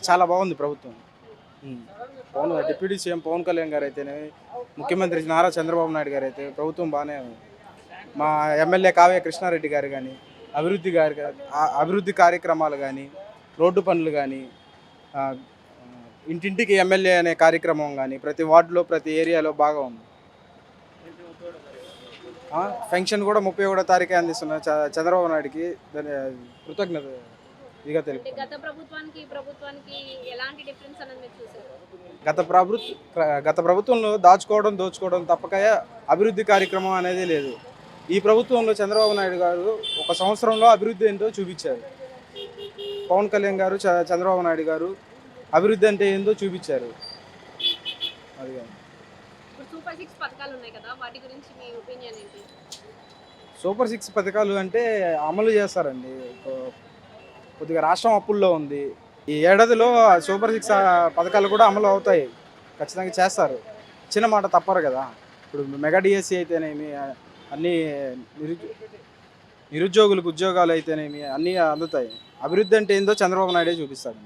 చాలా బాగుంది ప్రభుత్వం. హ్మ్. డిప్యూటీ సీఎం పవన్ కళ్యాణ్ గారు అయితేనే, ముఖ్యమంత్రి నారా చంద్రబాబు నాయుడు గారు అయితే ప్రభుత్వం బాగానే ఉంది. మా ఎమ్మెల్యే కావ్య కృష్ణారెడ్డి గారు కానీ, అభివృద్ధి కార్యక్రమాలు కానీ, రోడ్డు పనులు కానీ, ఇంటింటికి ఎమ్మెల్యే అనే కార్యక్రమం కానీ ప్రతి వార్డులో ప్రతి ఏరియాలో బాగా ఉంది. పెన్షన్ కూడా 31వ తారీఖే అందిస్తున్న చంద్రబాబు నాయుడుకి దాని కృతజ్ఞత ఇదిగా అంటే తెలుపుతున్నాను. గత ప్రభుత్వానికి ఈ ప్రభుత్వానికి ఎలాంటి డిఫరెన్స్ అనేది మీరు చూసారు? గత ప్రభుత్వ గత ప్రభుత్వంలో దోచుకోవడం తప్పక అభివృద్ధి కార్యక్రమం అనేది లేదు. ఈ ప్రభుత్వంలో చంద్రబాబు నాయుడు గారు ఒక సంవత్సరంలో అభివృద్ధి ఏంటో చూపించారు. పవన్ కళ్యాణ్ గారు, చంద్రబాబు నాయుడు గారు అభివృద్ధి అంటే ఏందో చూపించారు. అది ఇప్పుడు సూపర్ 6 పథకాలు ఉన్నాయి కదా, వాటి గురించి మీ ఒపీనియన్ ఏంటి? సూపర్ 6 పథకాలు అంటే అమలు చేస్తారండి. కొద్దిగా రాష్ట్రం అప్పుల్లో ఉంది. ఈ ఏడాదిలో సూపర్ 6 పథకాలు కూడా అమలు అవుతాయి, ఖచ్చితంగా చేస్తారు. చిన్న మాట తప్పరు కదా. ఇప్పుడు మెగా డిఎస్సి అయితేనేమి, అన్నీ నిరుద్యోగులకు ఉద్యోగాలు అయితేనేమి అన్నీ అందుతాయి. అభివృద్ధి అంటే ఏందో చంద్రబాబు నాయుడే చూపిస్తాడు.